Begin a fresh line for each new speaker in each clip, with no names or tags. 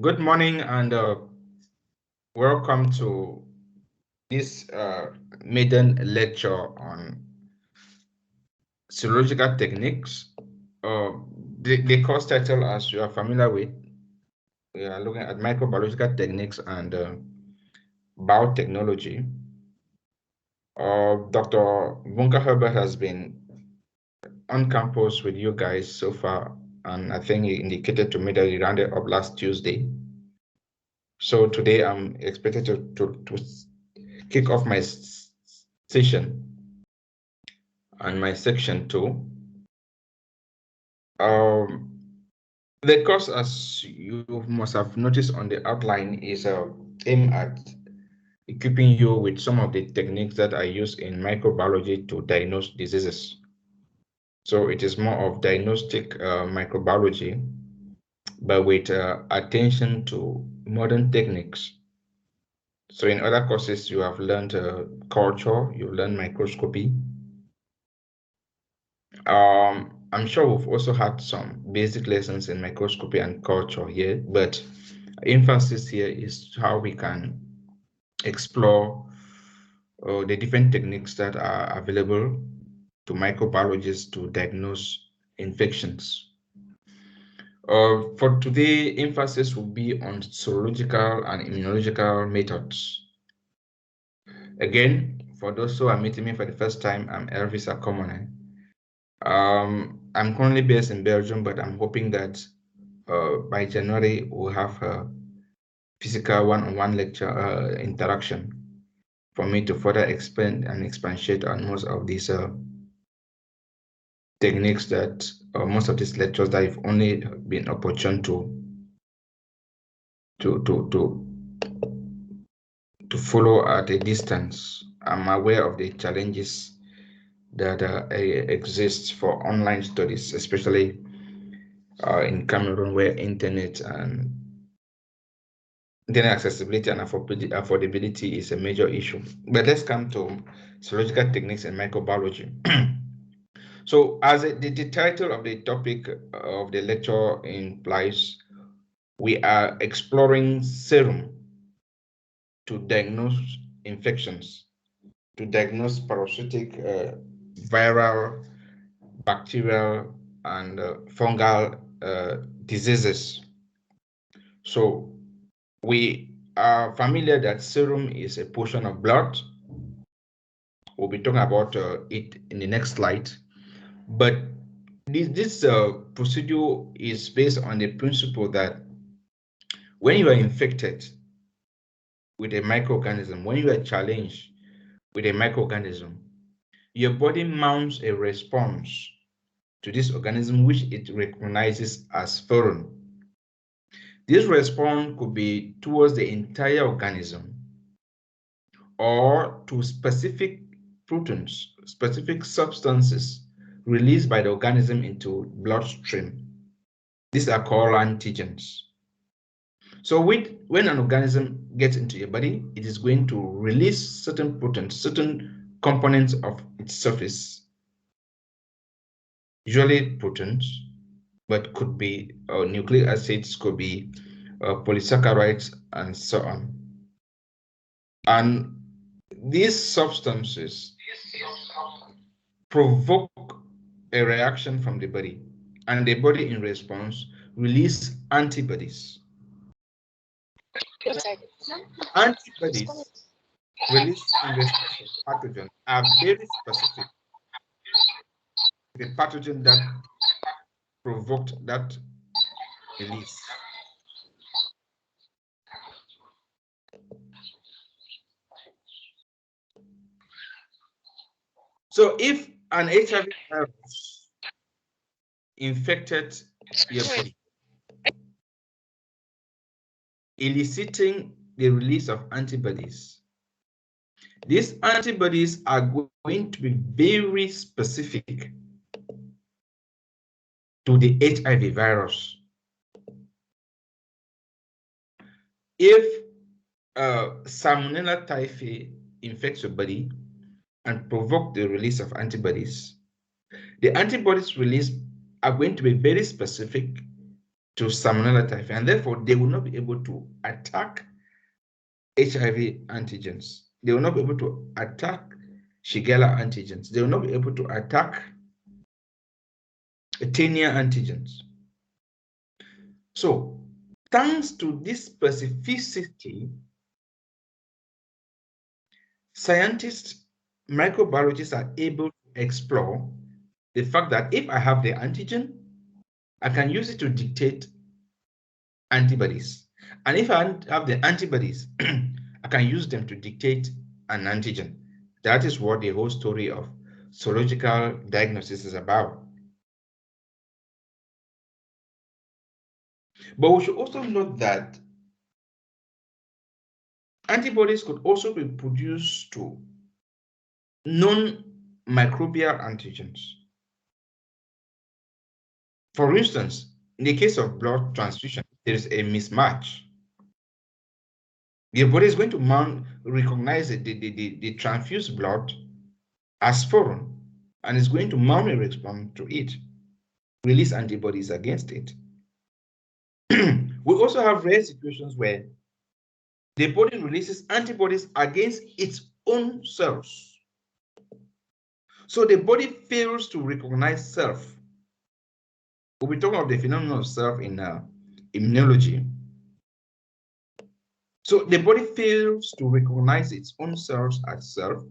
Good morning and welcome to this maiden lecture on serological techniques. The course title, as you are familiar with, we are looking at microbiological techniques and biotechnology. Dr. Bunker Herbert has been on campus with you guys so far, and I think he indicated to me that he rounded up last Tuesday. So today I'm expected to kick off my session and my section 2. The course, as you must have noticed on the outline, is aimed at equipping you with some of the techniques that are used in microbiology to diagnose diseases. So it is more of diagnostic microbiology, but with attention to modern techniques. So in other courses, you have learned culture, you've learned microscopy. I'm sure we've also had some basic lessons in microscopy and culture here, but emphasis here is how we can explore the different techniques that are available to microbiologists to diagnose infections. For today, emphasis will be on serological and immunological methods. Again, for those who are meeting me for the first time, I'm Elvis Akomone. I'm currently based in Belgium, but I'm hoping that by January we'll have a physical one-on-one lecture interaction for me to further expand and expatiate on most of these techniques that most of these lectures that I've only been opportune to to to to follow at a distance. I'm aware of the challenges that exist for online studies, especially in Cameroon, where internet accessibility and affordability is a major issue. But let's come to serological techniques in microbiology. So, as the title of the topic of the lecture implies, we are exploring serum to diagnose infections, to diagnose parasitic, viral, bacterial, and fungal diseases. So, we are familiar that serum is a portion of blood. We'll be talking about it in the next slide. But this procedure is based on the principle that when you are infected with a microorganism, when you are challenged with a microorganism, your body mounts a response to this organism which it recognizes as foreign. This response could be towards the entire organism or to specific proteins, specific substances released by the organism into bloodstream. These are called antigens. So when an organism gets into your body, it is going to release certain proteins, certain components of its surface, usually proteins, but could be nucleic acids, could be polysaccharides, and so on. And these substances provoke a reaction from the body, and the body in response release antibodies. Antibodies released in response to pathogen are very specific to the pathogen that provoked that release. So if an HIV virus infected your body, eliciting the release of antibodies, these antibodies are going to be very specific to the HIV virus. If Salmonella typhi infects your body and provoke the release of antibodies, the antibodies released are going to be very specific to Salmonella typhi, and therefore they will not be able to attack HIV antigens. They will not be able to attack Shigella antigens. They will not be able to attack Tenia antigens. So, thanks to this specificity, scientists, microbiologists are able to explore the fact that if I have the antigen, I can use it to dictate antibodies. And if I have the antibodies, I can use them to dictate an antigen. That is what the whole story of serological diagnosis is about. But we should also note that antibodies could also be produced to non-microbial antigens. For instance, in the case of blood transfusion, there is a mismatch. Your body is going to recognize the transfused blood as foreign, and is going to mount a response to it, release antibodies against it. We also have rare situations where the body releases antibodies against its own cells. So the body fails to recognize self. We'll be talking of the phenomenon of self in immunology. So the body fails to recognize its own cells as self.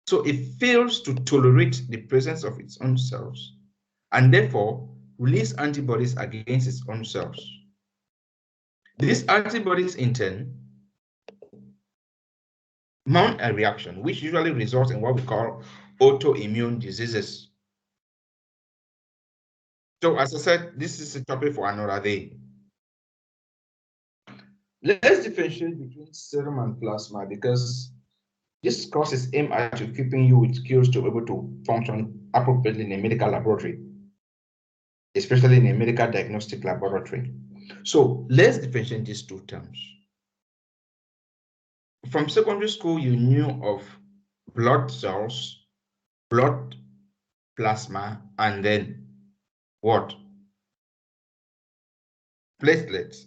So it fails to tolerate the presence of its own cells, and therefore release antibodies against its own cells. These antibodies in turn mount a reaction, which usually results in what we call autoimmune diseases. So as I said, this is a topic for another day. Let's differentiate between serum and plasma, because this course is aimed at equipping you with skills to be able to function appropriately in a medical laboratory, especially in a medical diagnostic laboratory. So let's differentiate these two terms. From secondary school, you knew of blood cells, blood plasma, and then what? Platelets.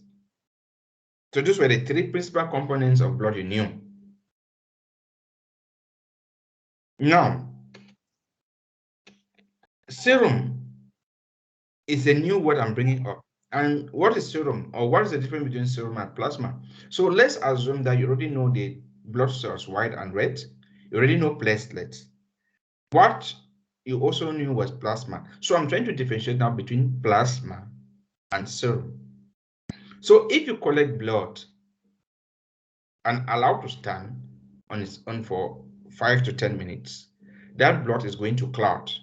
So those were the three principal components of blood you knew. Now, serum is a new word I'm bringing up. And what is serum, or what is the difference between serum and plasma? So let's assume that you already know the blood cells, white and red. You already know platelets. What you also knew was plasma. So I'm trying to differentiate now between plasma and serum. So if you collect blood and allow to stand on its own for 5 to 10 minutes, that blood is going to clot.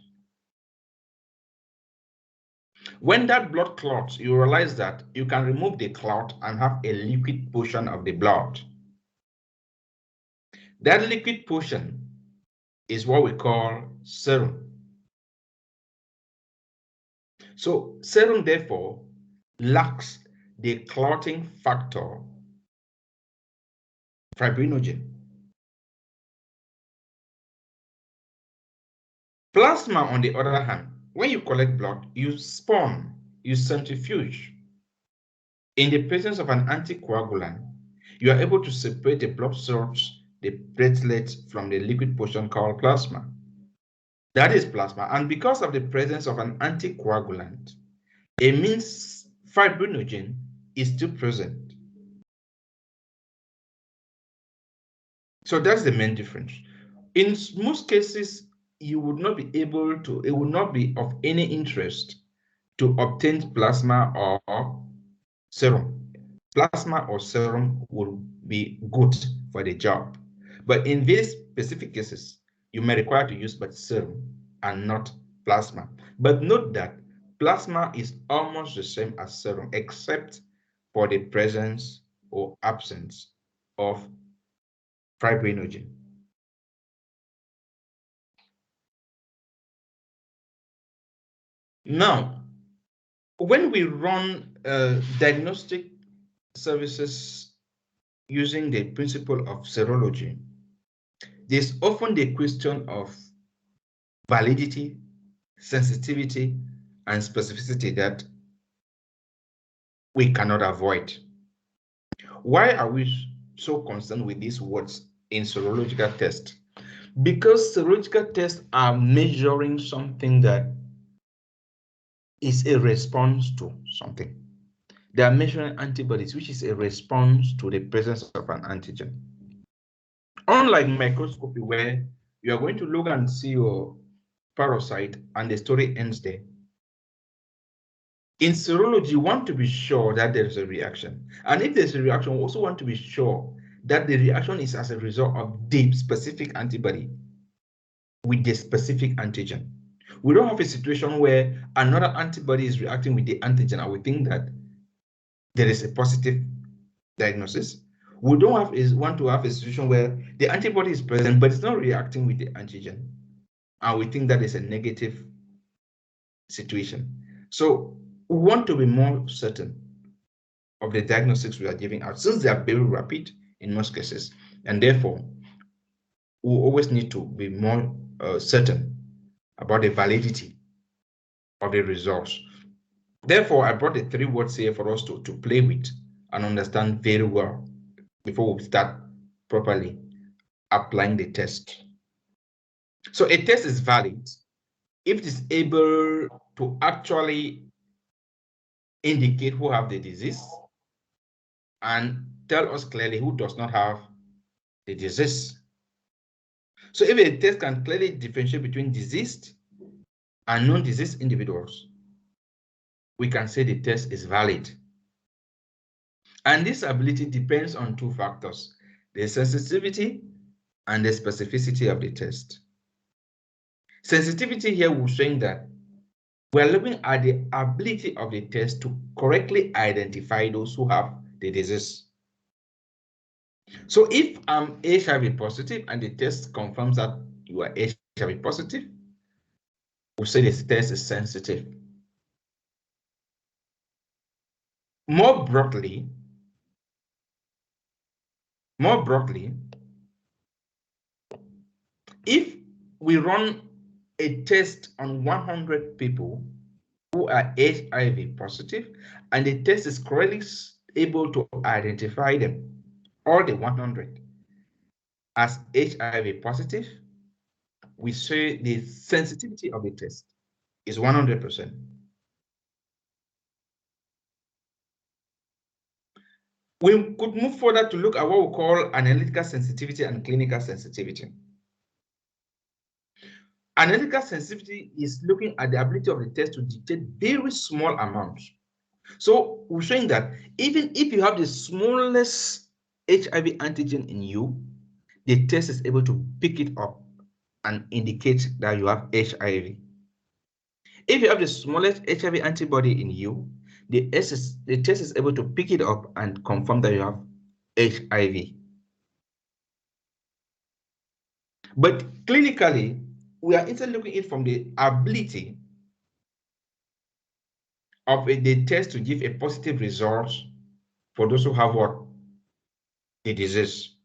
When that blood clots, you realize that you can remove the clot and have a liquid portion of the blood. That liquid portion is what we call serum. So serum, therefore, lacks the clotting factor fibrinogen. Plasma, on the other hand, when you collect blood, you spawn, you centrifuge. In the presence of an anticoagulant, you are able to separate the blood cells, the platelets, from the liquid portion called plasma. That is plasma. And because of the presence of an anticoagulant, it means fibrinogen is still present. So that's the main difference. In most cases, you would not be able to, it would not be of any interest to obtain plasma or serum. Plasma or serum will be good for the job. But in these specific cases, you may require to use but serum and not plasma. But note that plasma is almost the same as serum, except for the presence or absence of fibrinogen. Now, when we run diagnostic services using the principle of serology, there's often the question of validity, sensitivity, and specificity that we cannot avoid. Why are we so concerned with these words in serological tests? Because serological tests are measuring something that is a response to something. They are measuring antibodies, which is a response to the presence of an antigen. Unlike microscopy, where you are going to look and see your parasite and the story ends there. In serology, you want to be sure that there is a reaction. And if there's a reaction, we also want to be sure that the reaction is as a result of the specific antibody with the specific antigen. We don't have a situation where another antibody is reacting with the antigen and we think that there is a positive diagnosis. We don't want to have a situation where the antibody is present, but it's not reacting with the antigen. And we think that is a negative situation. So we want to be more certain of the diagnostics we are giving out, since they are very rapid in most cases, and therefore we always need to be more certain about the validity of the results. Therefore, I brought the 3 words here for us to play with and understand very well before we start properly applying the test. So a test is valid if it is able to actually indicate who have the disease and tell us clearly who does not have the disease. So if a test can clearly differentiate between diseased and non-diseased individuals, we can say the test is valid. And this ability depends on 2 factors, the sensitivity and the specificity of the test. Sensitivity here we're saying that we're looking at the ability of the test to correctly identify those who have the disease. So if I'm HIV positive and the test confirms that you are HIV positive, we'll say this test is sensitive. More broadly, if we run a test on 100 people who are HIV positive, and the test is correctly able to identify them, all the 100, as HIV positive, we say the sensitivity of the test is 100%. We could move further to look at what we call analytical sensitivity and clinical sensitivity. Analytical sensitivity is looking at the ability of the test to detect very small amounts. So we're showing that even if you have the smallest HIV antigen in you, the test is able to pick it up and indicate that you have HIV. If you have the smallest HIV antibody in you, the test is able to pick it up and confirm that you have HIV. But clinically, we are instead looking at it from the ability of the test to give a positive result for those who have what? The disease.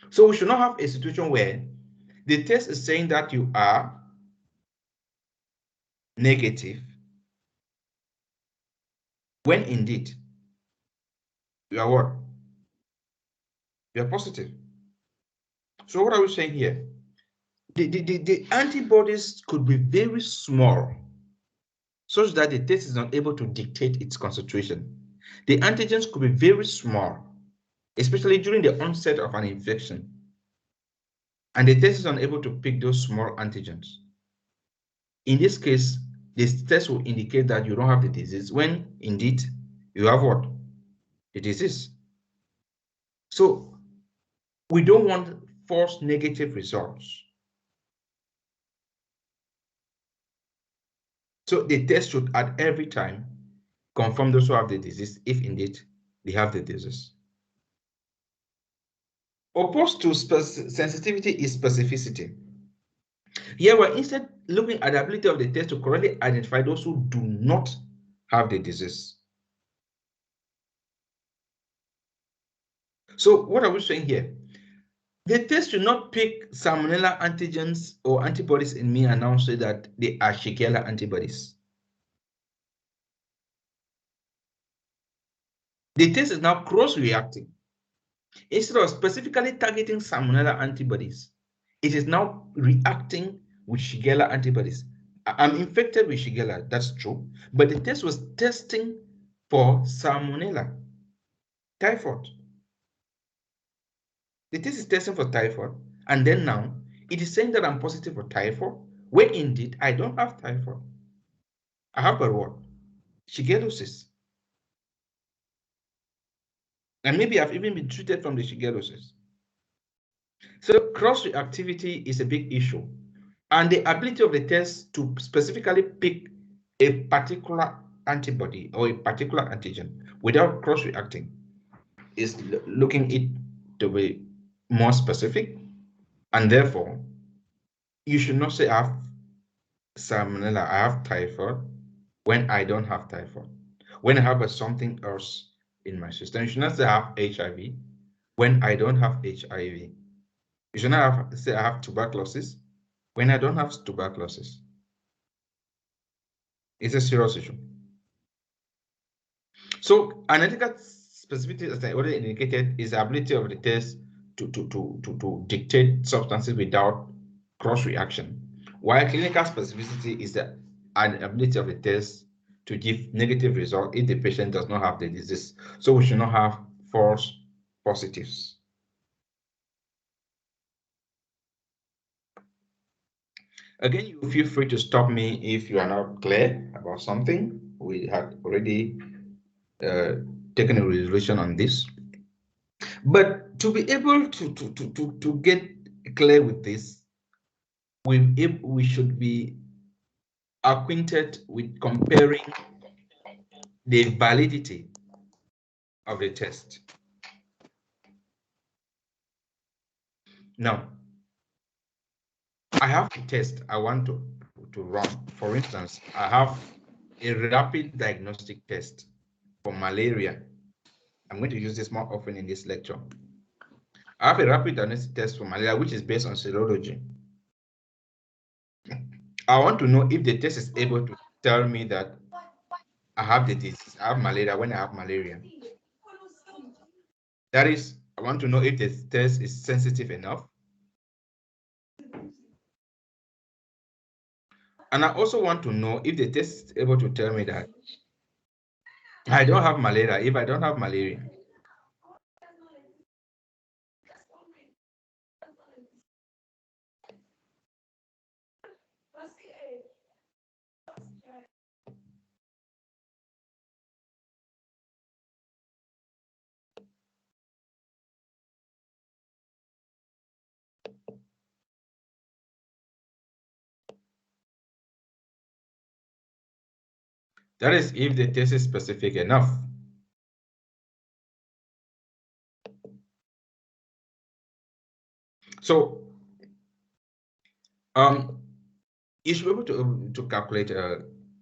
So we should not have a situation where the test is saying that you are negative when indeed you are what? You are positive. So what are we saying here? The antibodies could be very small, such that the test is not able to dictate its concentration. The antigens could be very small, especially during the onset of an infection, and the test is unable to pick those small antigens. In this case, this test will indicate that you don't have the disease when indeed you have what? The disease. So we don't want false negative results. So the test should at every time confirm those who have the disease if indeed they have the disease. Opposed to sensitivity is specificity. Here we're instead looking at the ability of the test to correctly identify those who do not have the disease. So what are we saying here? The test should not pick salmonella antigens or antibodies in me and now say that they are Shigella antibodies. The test is now cross-reacting. Instead of specifically targeting Salmonella antibodies, it is now reacting with Shigella antibodies. I'm infected with Shigella, that's true, but the test was testing for Salmonella, typhoid. The test is testing for typhoid, and then now it is saying that I'm positive for typhoid, when indeed I don't have typhoid. I have got what? Shigellosis. And maybe I've even been treated from the shigellosis. So cross-reactivity is a big issue. And the ability of the test to specifically pick a particular antibody or a particular antigen without cross-reacting is looking it to be more specific. And therefore, you should not say I have salmonella, I have typhoid, when I don't have typhoid. When I have something else in my system, you should not say I have HIV when I don't have HIV. You should not say I have tuberculosis when I don't have tuberculosis. It's a serious issue. So analytical specificity, as I already indicated, is the ability of the test to dictate substances without cross-reaction, while clinical specificity is the ability of the test to give negative result if the patient does not have the disease. So we should not have false positives. Again, you feel free to stop me if you are not clear about something. We had already taken a resolution on this. But to be able to get clear with this, we should be acquainted with comparing the validity of the test. Now, I have a test I want to run. For instance, I have a rapid diagnostic test for malaria. I'm going to use this more often in this lecture. I have a rapid diagnostic test for malaria, which is based on serology. I want to know if the test is able to tell me that I have the disease, I have malaria when I have malaria. That is, I want to know if the test is sensitive enough. And I also want to know if the test is able to tell me that I don't have malaria, if I don't have malaria. That is if the test is specific enough. So you should be able to calculate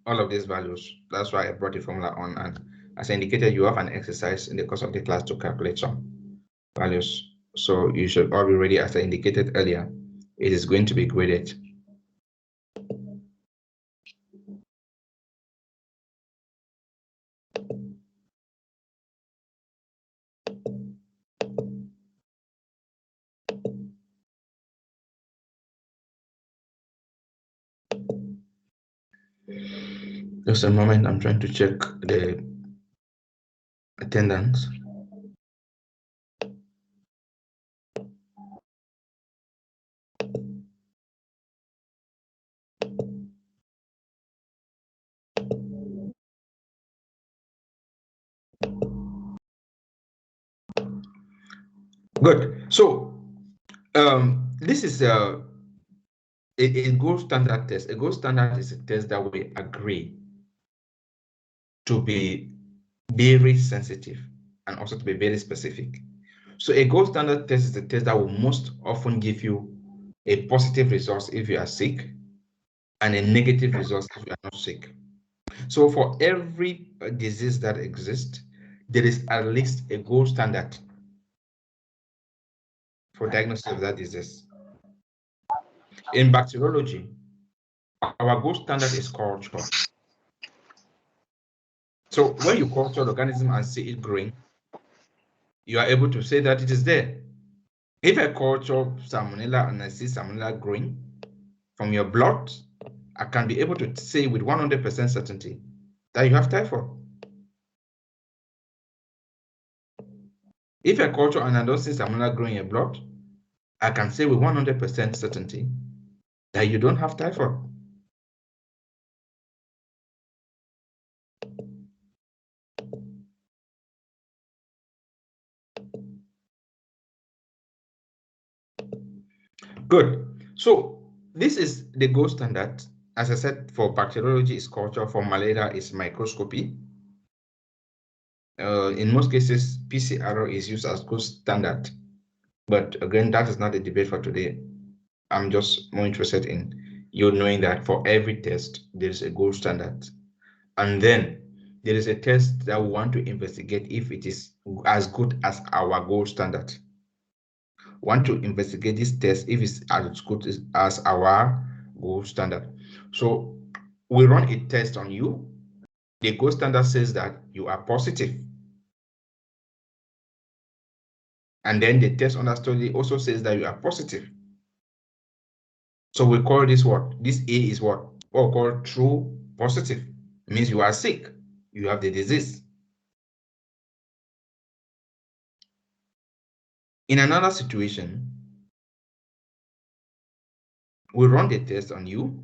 all of these values. That's why I brought the formula on, and as I indicated, you have an exercise in the course of the class to calculate some values. So you should all be ready. As I indicated earlier, it is going to be graded. Just a moment, I'm trying to check the attendance. Good. So this is a gold standard test. A gold standard is a test that we agree to be very sensitive and also to be very specific. So a gold standard test is a test that will most often give you a positive result if you are sick and a negative result if you are not sick. So for every disease that exists, there is at least a gold standard for diagnosis of that disease. In bacteriology, our gold standard is culture. So when you culture the organism and see it growing, you are able to say that it is there. If I culture salmonella and I see salmonella growing from your blood, I can be able to say with 100% certainty that you have typhoid. If I culture and I don't see salmonella growing in your blood, I can say with 100% certainty that you don't have typhoid. Good. So this is the gold standard. As I said, for bacteriology is culture, for malaria is microscopy. In most cases, PCR is used as gold standard. But again, that is not the debate for today. I'm just more interested in you knowing that for every test, there is a gold standard. And then there is a test that we want to investigate if it is as good as our gold standard. Want to investigate this test if it's as good as our gold standard. So we run a test on you. The gold standard says that you are positive. And then the test on that study also says that you are positive. So we call this what? This A is what? What we call true positive. It means you are sick. You have the disease. In another situation, we run the test on you,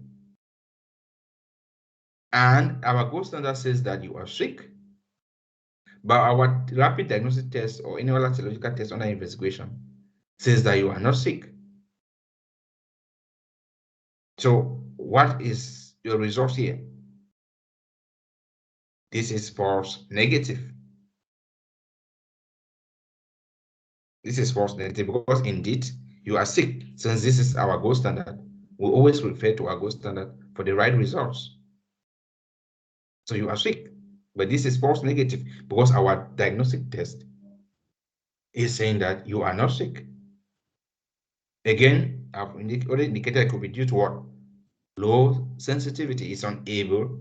and our gold standard says that you are sick, but our rapid diagnostic test or any other serological test under investigation says that you are not sick. So what is your result here? This is false negative. This is false negative because indeed you are sick. Since this is our gold standard, we always refer to our gold standard for the right results. So you are sick, but this is false negative because our diagnostic test is saying that you are not sick. Again, I've already indicated it could be due to what? Low sensitivity. Is unable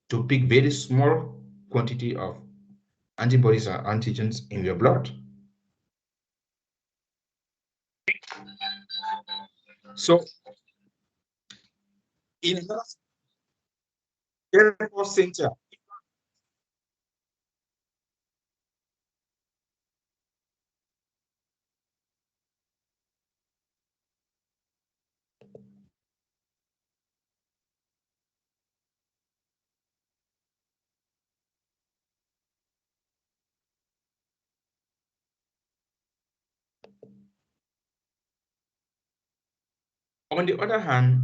to pick very small quantity of antibodies or antigens in your blood. So, in another center, on the other hand,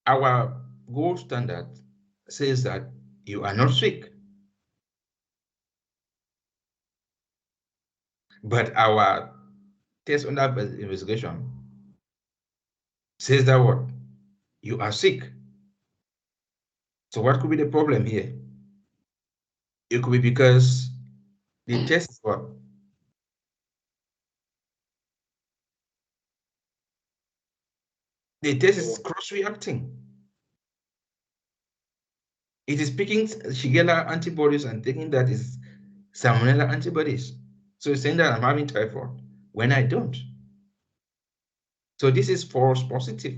our gold standard says that you are not sick. But our test under investigation says that what? You are sick. So what could be the problem here? It could be because the test is what? The test is cross-reacting. It is picking Shigella antibodies and thinking that is Salmonella antibodies. So it's saying that I'm having typhoid when I don't. So this is false positive.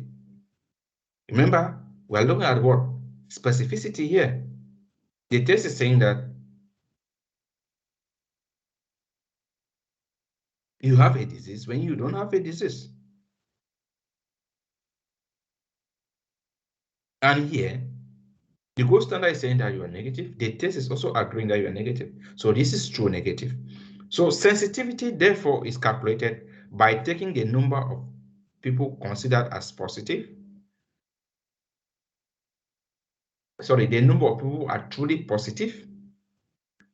Remember, we're looking at what? Specificity here. The test is saying that you have a disease when you don't have a disease. And here, the gold standard is saying that you are negative. The test is also agreeing that you are negative. So this is true negative. So sensitivity, therefore, is calculated by taking the number of people considered as positive. Sorry, the number of people who are truly positive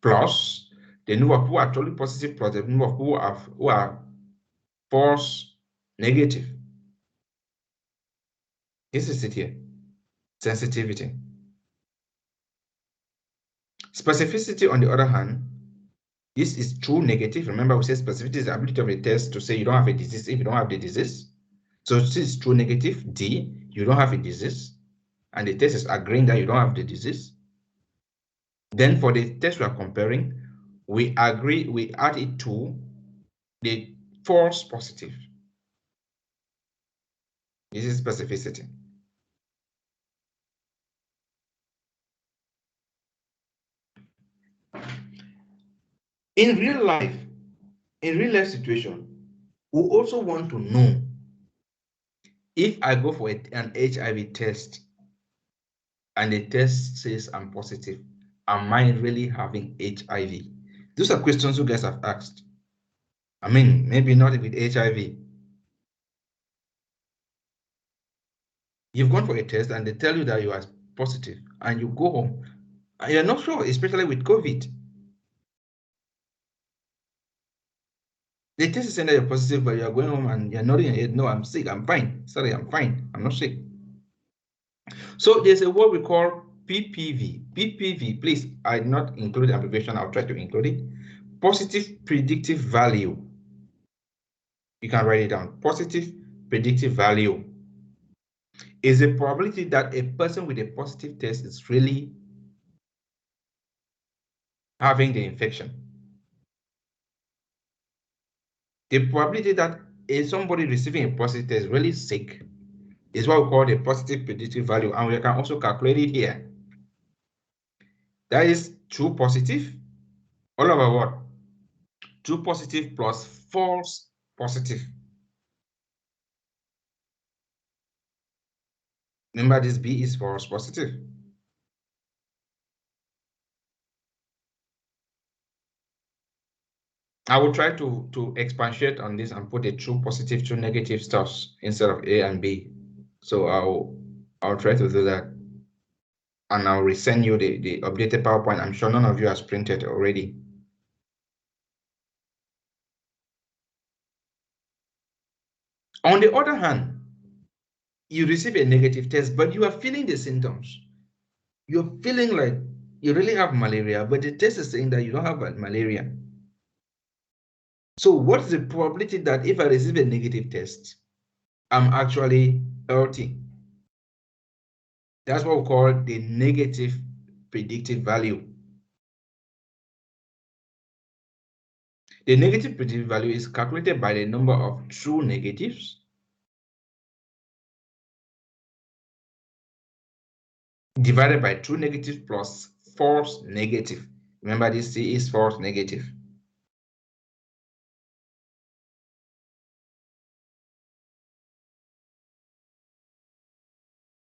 plus the number of people who are truly positive plus the number of people who are false negative. This is it here. Sensitivity. Specificity, on the other hand, this is true negative. Remember, we said specificity is the ability of a test to say you don't have a disease if you don't have the disease. So this is true negative. D, you don't have a disease. And the test is agreeing that you don't have the disease. Then for the test we are comparing, we agree, we add it to the false positive. This is specificity. In real life situation, we also want to know if I go for an HIV test and the test says I'm positive, am I really having HIV? Those are questions you guys have asked. I mean, maybe not with HIV. You've gone for a test and they tell you that you are positive and you go home and you're not sure, especially with COVID. The test is saying that you're positive, but you're going home and you're nodding your head, no, I'm sick, I'm fine. Sorry, I'm fine, I'm not sick. So there's a word we call PPV. PPV, please, I did not include the abbreviation, I'll try to include it. Positive predictive value. You can write it down. Positive predictive value is the probability that a person with a positive test is really having the infection. The probability that somebody receiving a positive test is really sick is what we call the positive predictive value, and we can also calculate it here. That is true positive, all over what? True positive plus false positive. Remember, this B is false positive. I will try to expatiate on this and put a true positive, true negative stuffs instead of A and B. So I'll try to do that. And I'll resend you the updated PowerPoint. I'm sure none of you has printed already. On the other hand, you receive a negative test, but you are feeling the symptoms. You're feeling like you really have malaria, but the test is saying that you don't have malaria. So what's the probability that if I receive a negative test, I'm actually healthy? That's what we call the negative predictive value. The negative predictive value is calculated by the number of true negatives divided by true negative plus false negative. Remember, this C is false negative.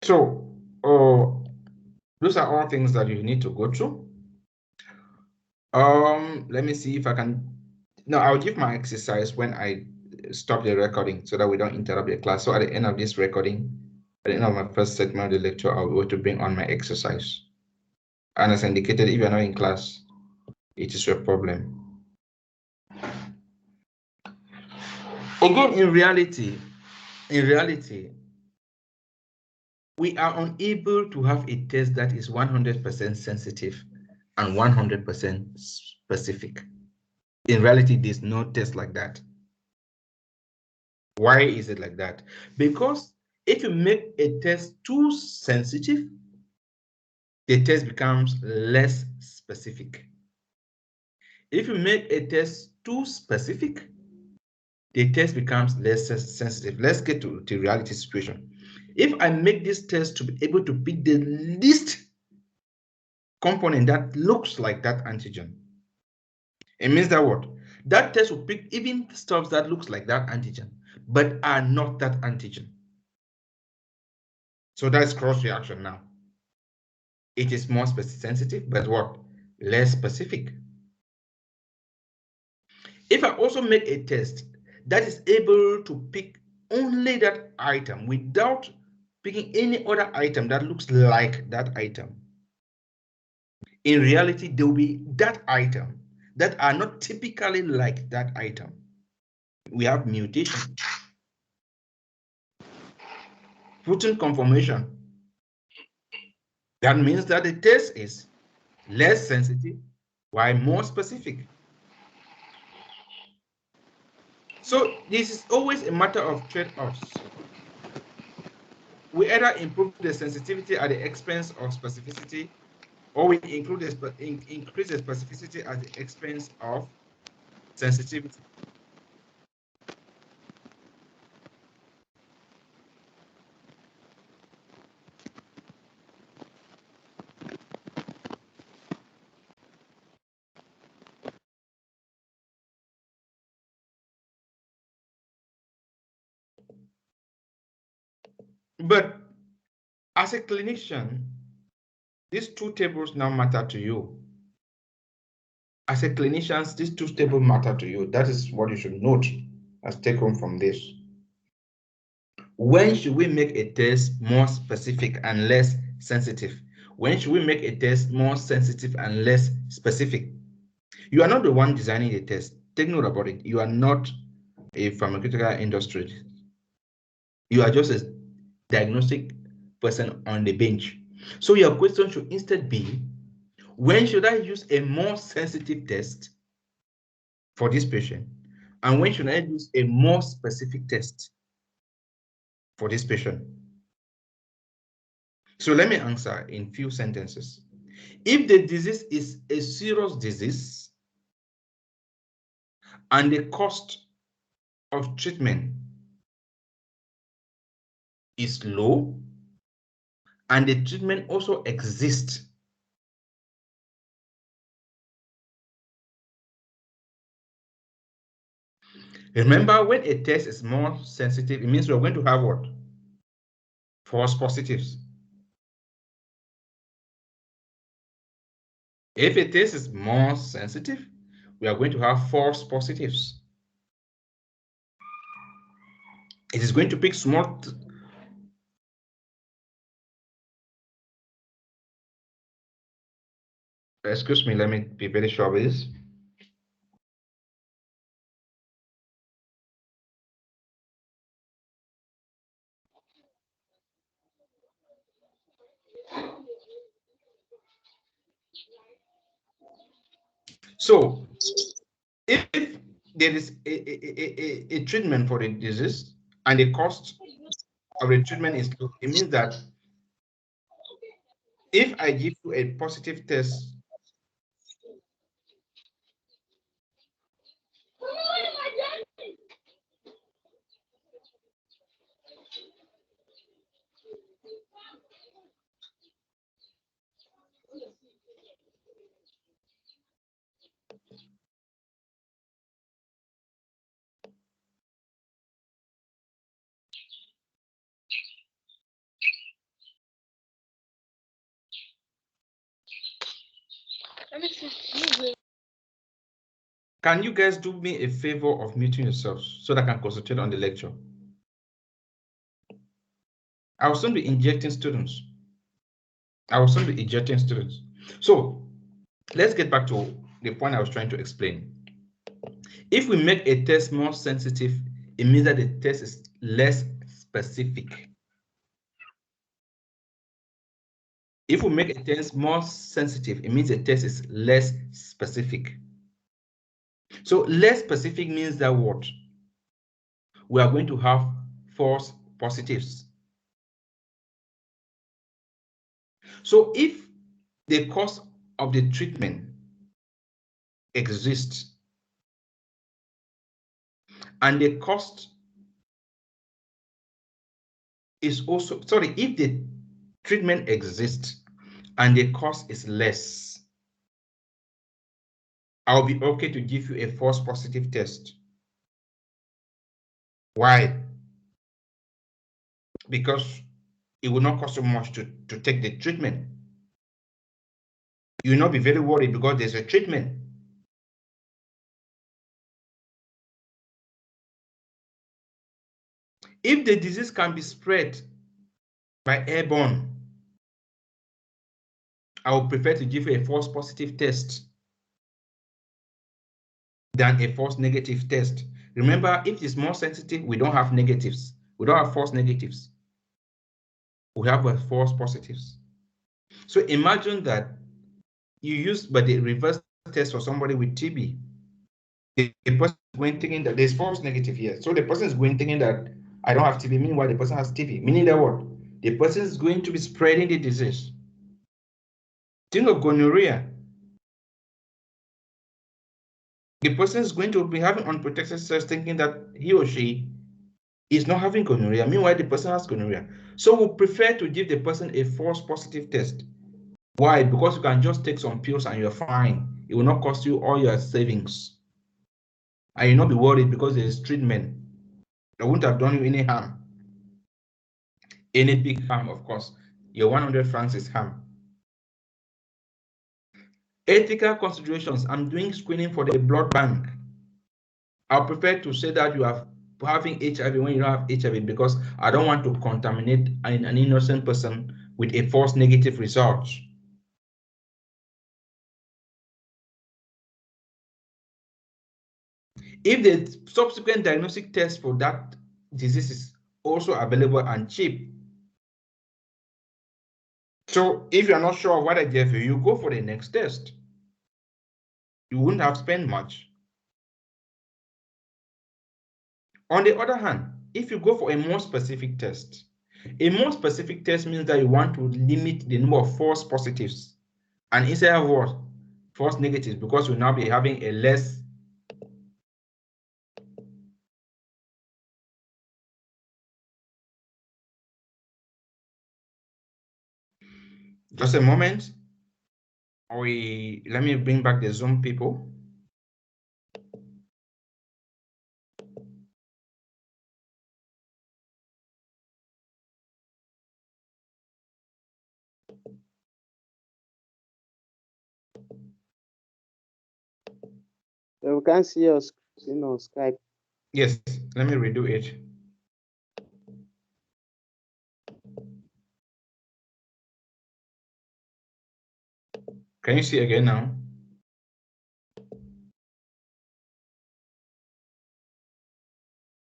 So, those are all things that you need to go through. Let me see if I can. No, I'll give my exercise when I stop the recording so that we don't interrupt the class. So at the end of this recording, at the end of my first segment of the lecture, I'll be able to bring on my exercise. And as indicated, if you're not in class, it is your problem. Again, in reality, we are unable to have a test that is 100% sensitive and 100% specific. In reality, there's no test like that. Why is it like that? Because if you make a test too sensitive, the test becomes less specific. If you make a test too specific, the test becomes less sensitive. Let's get to the reality situation. If I make this test to be able to pick the least component that looks like that antigen, it means that what? That test will pick even stuff that looks like that antigen, but are not that antigen. So that's cross reaction now. It is more sensitive, but what? Less specific. If I also make a test that is able to pick only that item without picking any other item that looks like that item, in reality, there will be that item that are not typically like that item. We have mutation, protein conformation. That means that the test is less sensitive while more specific. So this is always a matter of trade-offs. We either improve the sensitivity at the expense of specificity, or we increase the specificity at the expense of sensitivity. But as a clinician, these two tables now matter to you. As a clinician, these two tables matter to you. That is what you should note as take home from this. When should we make a test more specific and less sensitive? When should we make a test more sensitive and less specific? You are not the one designing the test. Take note about it. You are not a pharmaceutical industry. You are just a diagnostic person on the bench. So your question should instead be, when should I use a more sensitive test for this patient? And when should I use a more specific test for this patient? So let me answer in few sentences. If the disease is a serious disease and the cost of treatment is low and the treatment also exists, remember, when a test is more sensitive, it means we're going to have what? False positives. If a test is more sensitive, we are going to have false positives. It is going to pick small. Excuse me, let me be very sure with this. So, if there is a treatment for the disease and the cost of the treatment is low, it means that if I give you a positive test, can you guys do me a favor of muting yourselves so that I can concentrate on the lecture? I will soon be injecting students. So let's get back to the point I was trying to explain. If we make a test more sensitive, it means that the test is less specific. If we make a test more sensitive, it means the test is less specific. So less specific means that what? We are going to have false positives. So if the cost of the treatment exists and the cost is also, sorry, if the treatment exists and the cost is less, I'll be okay to give you a false positive test. Why? Because it will not cost so much to take the treatment. You will not be very worried because there's a treatment. If the disease can be spread by airborne, I would prefer to give you a false positive test than a false negative test. Remember, if it's more sensitive, we don't have negatives. We don't have false negatives. We have false positives. So imagine that you use but the reverse test for somebody with TB. The person is going thinking that there's false negative here. So the person is going thinking that I don't have TB, meanwhile the person has TB. Meaning that what? The person is going to be spreading the disease. Think of gonorrhea. The person is going to be having unprotected sex thinking that he or she is not having gonorrhea. Meanwhile, the person has gonorrhea. So we prefer to give the person a false positive test. Why? Because you can just take some pills and you're fine. It will not cost you all your savings. And you'll not be worried because there is treatment. It won't have done you any harm. Any big harm, of course. Your 100 francs is harm. Ethical considerations. I'm doing screening for the blood bank. I prefer to say that you are having HIV when you don't have HIV because I don't want to contaminate an innocent person with a false negative result. If the subsequent diagnostic test for that disease is also available and cheap, so if you're not sure of what I gave you, you go for the next test. You wouldn't have spent much. On the other hand, if you go for a more specific test means that you want to limit the number of false positives and instead of what? False negatives, because you'll now be having a less. Just a moment. Let me bring back the Zoom people.
We can't see your screen on Skype.
Yes, let me redo it. Can you see again now?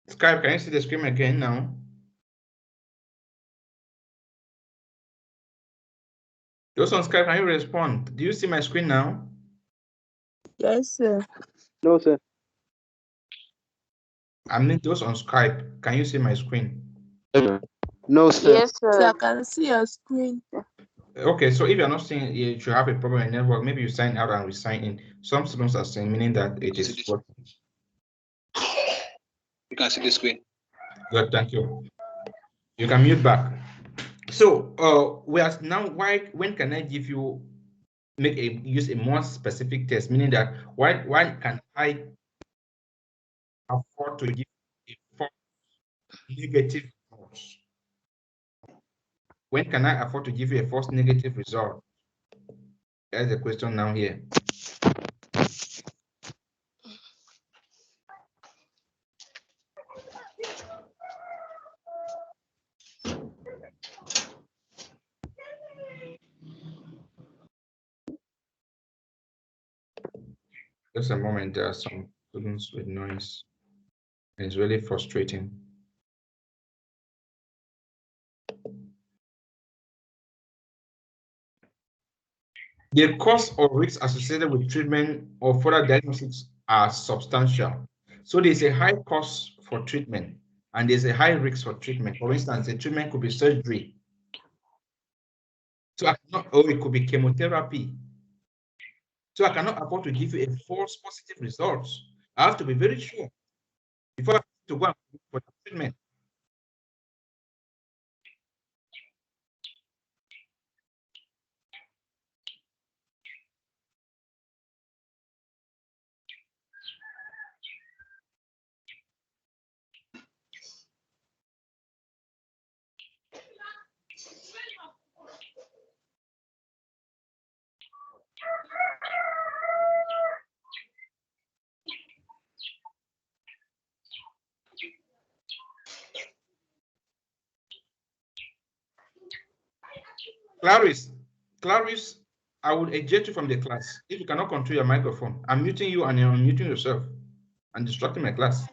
Skype, can you see the screen again now? Those on Skype, can you respond? Do you see my screen now?
Yes, sir.
No, sir.
I mean, those on Skype, can you see my screen?
No, sir.
Yes, sir. I can see your screen.
Okay, so if you're not seeing, you should have a problem in network. Maybe you sign out and re-sign in. Some students are saying, meaning that it is working.
You can see the screen.
Good, thank you. You can mute back. So, we are now. When can I give you use a more specific test? Meaning that why can I afford to give a false negative result? When can I afford to give you a false negative result? That's the question now here. Just a moment, there are some students with noise. And it's really frustrating. The cost or risks associated with treatment or further diagnostics are substantial. So there's a high cost for treatment and there's a high risk for treatment. For instance, the treatment could be surgery. So it could be chemotherapy. So I cannot afford to give you a false positive result. I have to be very sure before I to go for the treatment. Clarice, I would eject you from the class if you cannot control your microphone. I'm muting you and you're unmuting yourself and distracting my class.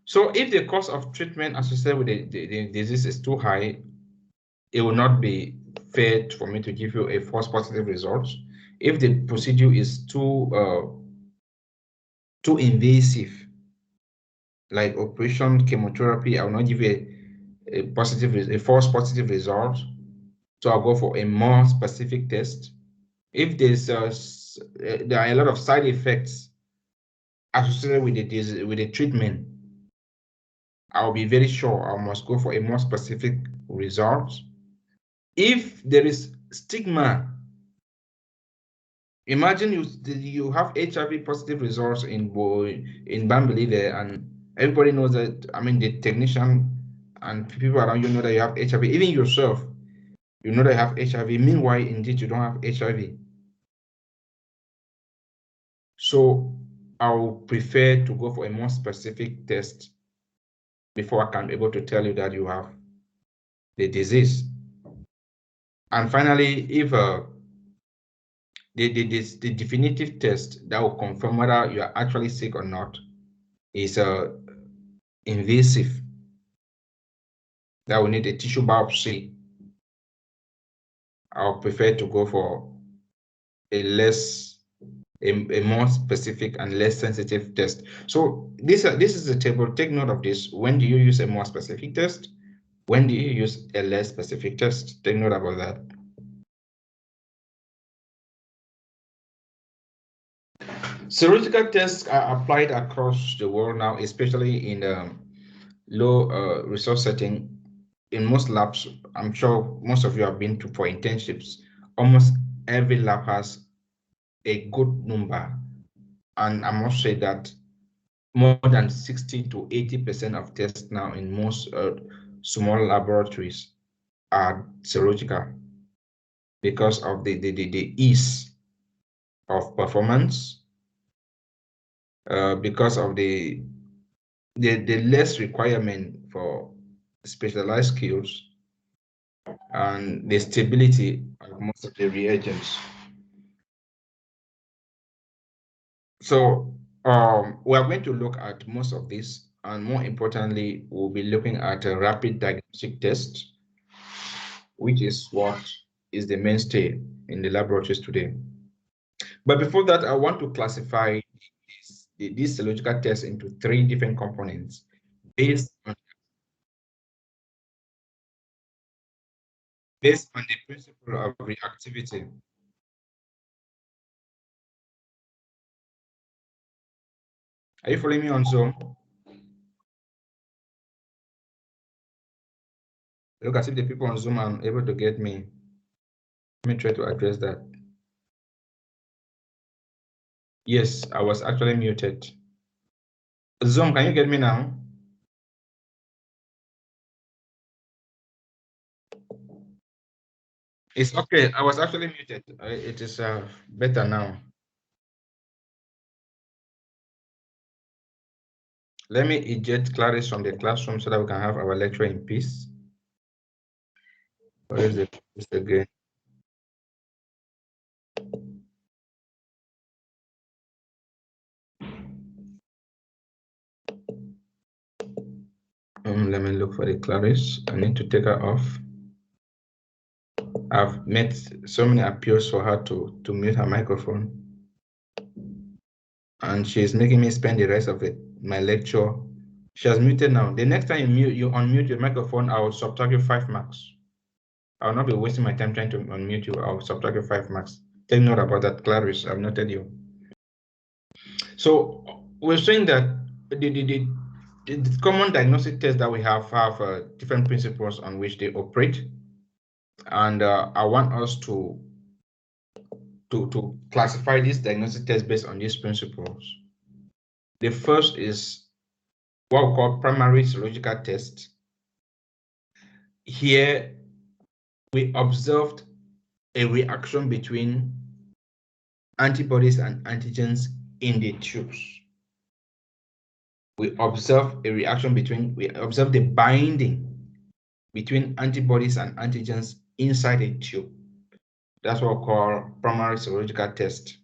So if the cost of treatment associated with the disease is too high, it will not be fair for me to give you a false positive result. If the procedure is too invasive, like operation chemotherapy, I will not give you a false positive result. So I'll go for a more specific test. If there are a lot of side effects associated with the treatment, I'll be very sure I must go for a more specific result. If there is stigma, imagine you have HIV positive results in Bambili there, and everybody knows that. I mean, the technician and people around you know that you have HIV. Even yourself, you know that you have HIV. Meanwhile, indeed, you don't have HIV. So I will prefer to go for a more specific test before I can be able to tell you that you have the disease. And finally, if the definitive test that will confirm whether you are actually sick or not is invasive, that will need a tissue biopsy, I'll prefer to go for a more specific and less sensitive test. So this is a table. Take note of this. When do you use a more specific test? When do you use a less specific test? Take note about that. Serological tests are applied across the world now, especially in low resource setting. In most labs, I'm sure most of you have been to for internships. Almost every lab has a good number, and I must say that more than 60 to 80% of tests now in most small laboratories are serological because of the ease of performance, because of the less requirement for specialized skills, and the stability of most of the reagents. So we are going to look at most of this, and more importantly, we'll be looking at a rapid diagnostic test, which is what is the mainstay in the laboratories today. But before that, I want to classify these serological tests into three different components based on the principle of reactivity. Are you following me on Zoom? Look as if the people on Zoom are able to get me. Let me try to address that. Yes, I was actually muted. Zoom, can you get me now? It's okay. I was actually muted. It is better now. Let me eject Clarice from the classroom so that we can have our lecture in peace. Where is the peace again? Let me look for the Clarice. I need to take her off. I've made so many appeals for her to mute her microphone, and she's making me spend the rest of my lecture. She has muted now. The next time you unmute your microphone, I will subtract you 5 marks. I will not be wasting my time trying to unmute you. I'll subtract you 5 marks. Take note about that, Clarice. I've noted you. So we're saying that the common diagnostic tests that we have different principles on which they operate, and I want us to classify these diagnostic tests based on these principles. The first is what we call primary serological test. Here we observed a reaction between antibodies and antigens in the tubes. We observe the binding between antibodies and antigens inside a tube. That's what we call primary serological test.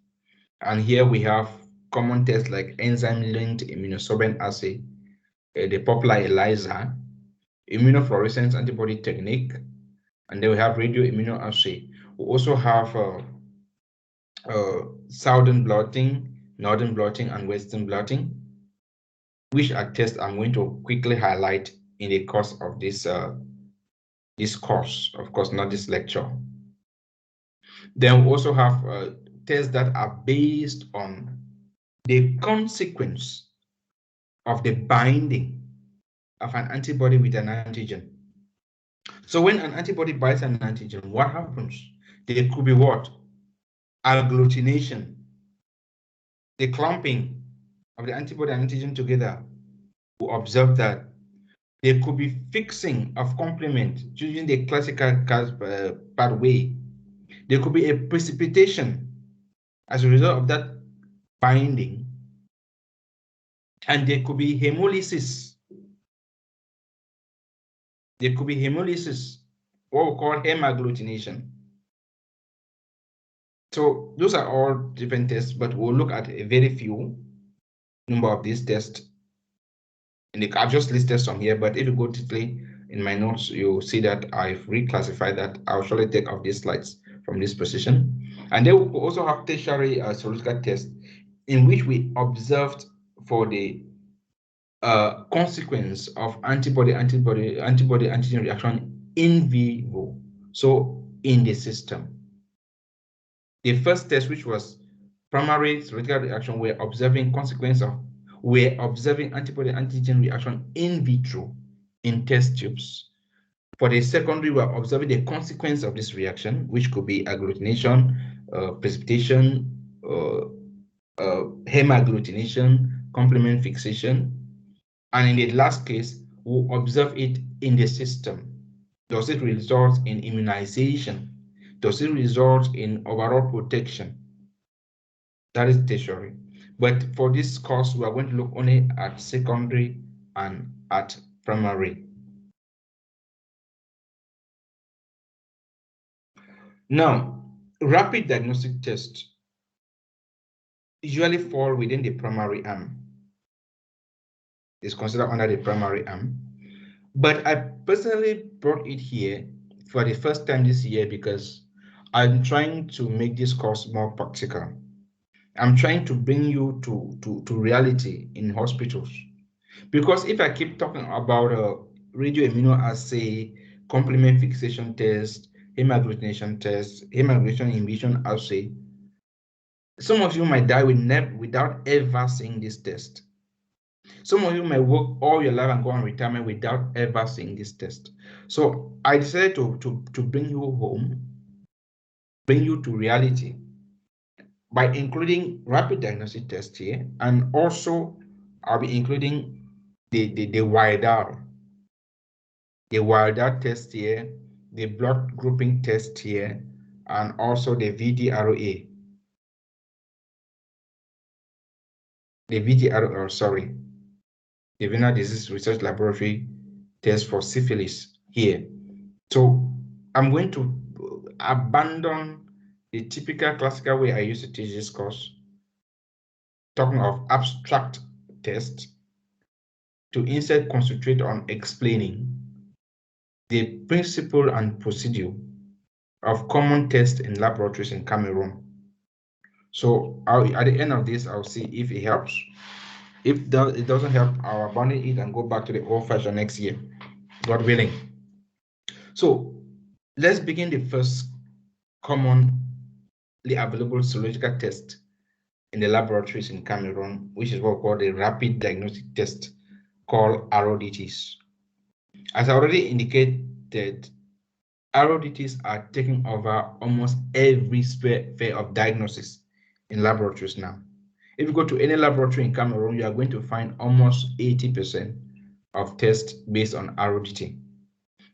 And here we have common tests like enzyme-linked immunosorbent assay, the popular ELISA, immunofluorescence antibody technique, and then we have radioimmunoassay. We also have southern blotting, northern blotting, and western blotting, which are tests I'm going to quickly highlight in the course of this course, of course, not this lecture. Then we also have tests that are based on the consequence of the binding of an antibody with an antigen. So when an antibody binds an antigen, what happens? There could be what? Agglutination, the clumping of the antibody and antigen together. We observe that there could be fixing of complement using the classical pathway. There could be a precipitation as a result of that binding, and there could be hemolysis. There could be hemolysis, what we call hemagglutination. So those are all different tests, but we'll look at a very few number of these tests. And I've just listed some here, but if you go deeply in my notes, you'll see that I've reclassified that. I'll surely take off these slides from this position. And then we also have tertiary serological tests in which we observed for the consequence of antibody-antigen reaction in vivo, so in the system. The first test, which was primary serological reaction, we're observing antibody-antigen reaction in vitro in test tubes. For the secondary, we're observing the consequence of this reaction, which could be agglutination, precipitation, hemagglutination, complement fixation. And in the last case, we'll observe it in the system. Does it result in immunization? Does it result in overall protection? That is tertiary. But for this course, we are going to look only at secondary and at primary. Now, rapid diagnostic tests usually fall within the primary arm. It's considered under the primary arm. But I personally brought it here for the first time this year because I'm trying to make this course more practical. I'm trying to bring you to reality in hospitals. Because if I keep talking about radioimmunoassay, complement fixation test, hemagglutination test, hemagglutination inhibition assay, some of you might die without ever seeing this test. Some of you may work all your life and go on retirement without ever seeing this test. So I decided to bring you home, bring you to reality by including rapid diagnostic test here, and also I'll be including the wild test here, the blood grouping test here, and also the VDRA. The Venal Disease Research Laboratory test for syphilis here. So I'm going to abandon the typical classical way I used to teach this course, talking of abstract tests, to instead concentrate on explaining the principle and procedure of common tests in laboratories in Cameroon. So at the end of this, I'll see if it helps. If it doesn't help, I'll abandon it and go back to the old fashion next year, God willing. So let's begin the first commonly available serological test in the laboratories in Cameroon, which is what we call the rapid diagnostic test called RODTs. As I already indicated, RODTs are taking over almost every sphere of diagnosis in laboratories now. If you go to any laboratory in Cameroon, you are going to find almost 80% of tests based on RODT.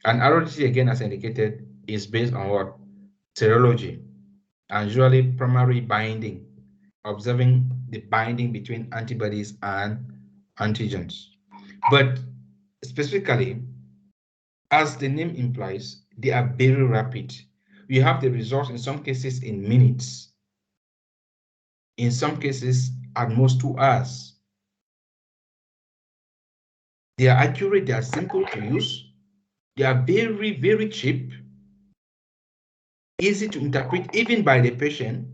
And RODT, again, as indicated, is based on what? Serology, and usually primary binding, observing the binding between antibodies and antigens. But specifically, as the name implies, they are very rapid. You have the results in some cases in minutes, in some cases at most 2 hours. They are accurate, they are simple to use, they are very, very cheap, easy to interpret even by the patient.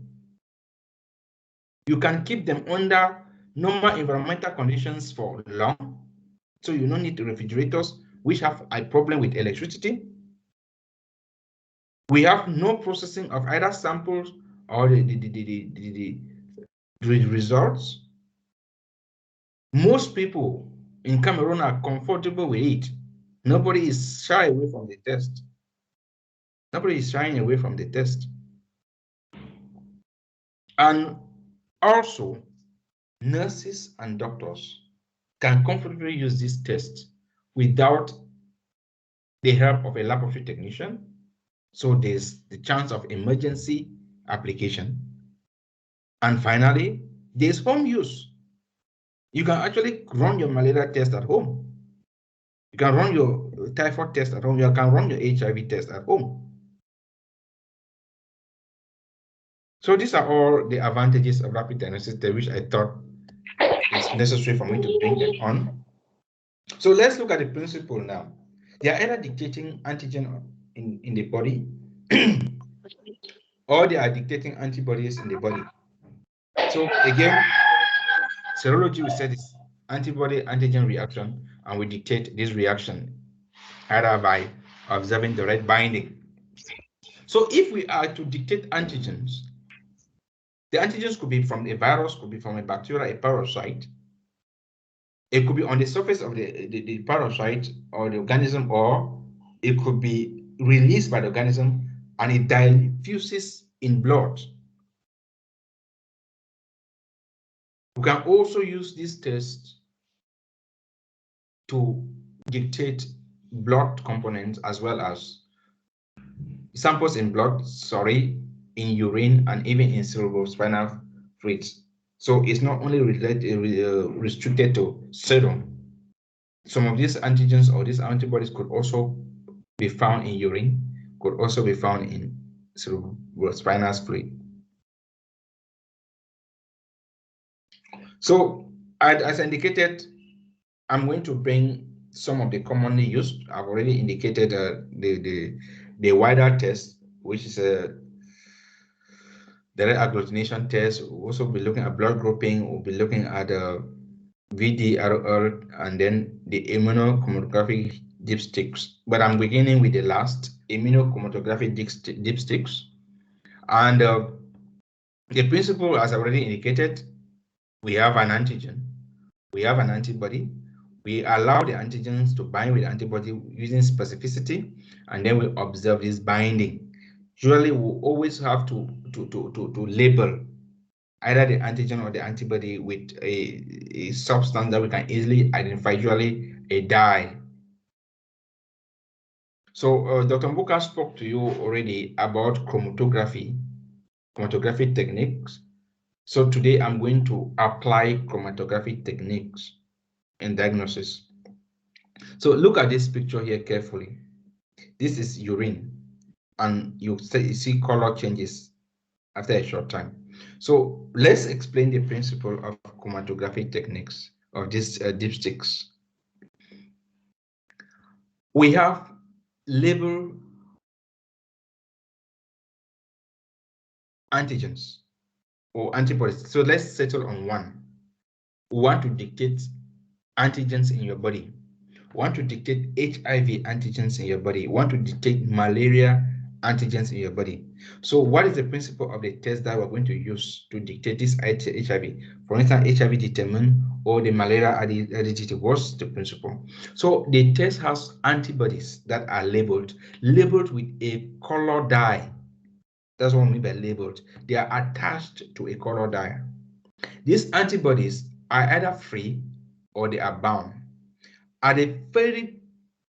You can keep them under normal environmental conditions for long, so you don't need refrigerators, which have a problem with electricity. We have no processing of either samples or the results. Most people in Cameroon are comfortable with it. Nobody is shy away from the test. Nobody is shying away from the test. And also, nurses and doctors can comfortably use this test without the help of a laboratory technician. So there's the chance of emergency application. And finally, there's home use. You can actually run your malaria test at home. You can run your typhoid test at home. You can run your HIV test at home. So these are all the advantages of rapid diagnosis test, which I thought is necessary for me to bring them on. So let's look at the principle now. They are either dictating antigen in the body or they are dictating antibodies in the body. So again, serology, we said, is antibody-antigen reaction, and we dictate this reaction either by observing the red binding. So if we are to dictate antigens, the antigens could be from a virus, could be from a bacteria, a parasite. It could be on the surface of the parasite or the organism, or it could be released by the organism and it diffuses in blood. We can also use this test to dictate blood components as well as samples in blood, in urine, and even in cerebrospinal fluids. So it's not only restricted to serum. Some of these antigens or these antibodies could also be found in urine, could also be found in cerebrospinal fluid. So as indicated, I'm going to bring some of the commonly used. I've already indicated the wider test, which is a direct agglutination test. We'll also be looking at blood grouping. We'll be looking at VDRL and then the immunochromatographic dipsticks. But I'm beginning with the last, immunochromatographic dipsticks. And the principle, as I already indicated, we have an antigen, we have an antibody. We allow the antigens to bind with antibody using specificity, and then we observe this binding. Usually, we always have to label either the antigen or the antibody with a substance that we can easily identify, usually a dye. So Dr. Mbuka spoke to you already about chromatography techniques. So today I'm going to apply chromatography techniques in diagnosis. So look at this picture here carefully. This is urine, and you see color changes after a short time. So let's explain the principle of chromatography techniques of these dipsticks. We have label antigens or antibodies. So let's settle on one. We want to dictate antigens in your body. We want to dictate HIV antigens in your body. We want to dictate malaria antigens in your body. So what is the principle of the test that we're going to use to dictate this HIV? For instance, HIV determine or the malaria additive. What's the principle? So the test has antibodies that are labeled with a color dye. That's what I mean by labeled. They are attached to a color dye. These antibodies are either free or they are bound. At the very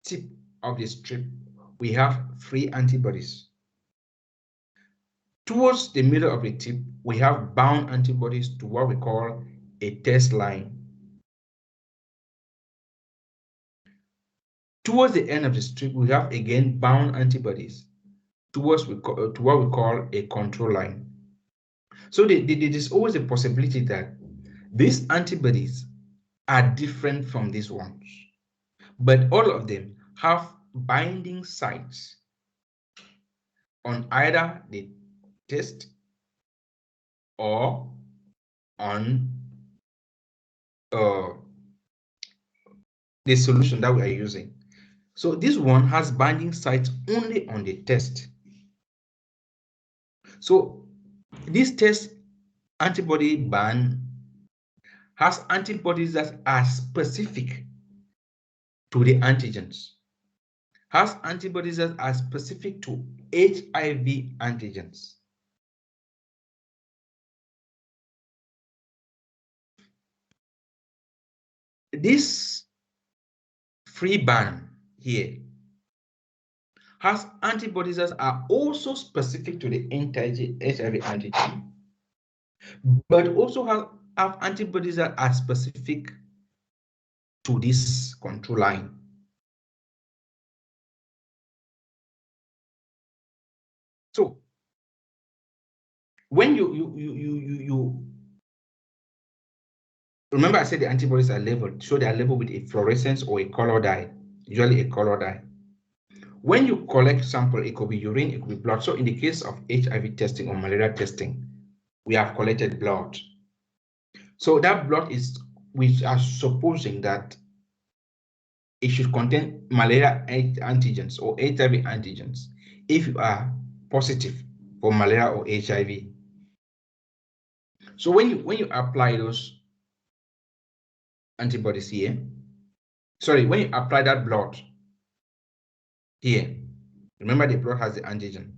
tip of the strip, we have free antibodies. Towards the middle of the tip, we have bound antibodies to what we call a test line. Towards the end of the strip, we have again bound antibodies to what we call a control line. So there's always a possibility that these antibodies are different from these ones. but all of them have binding sites on either the test or on the solution that we are using. So this one has binding sites only on the test. So this test antibody band has antibodies that are specific to the antigens, has antibodies that are specific to HIV antigens. This free band here has antibodies that are also specific to the HIV antigen, but also have antibodies that are specific to this control line. So when you remember, I said the antibodies are labeled, so they are labeled with a fluorescence or a color dye, usually a color dye. When you collect sample, it could be urine, it could be blood. So in the case of HIV testing or malaria testing, we have collected blood. So that blood is, we are supposing that it should contain malaria antigens or HIV antigens if you are positive for malaria or HIV. So when you apply those antibodies here, sorry, when you apply that blood here, remember the blood has the antigen.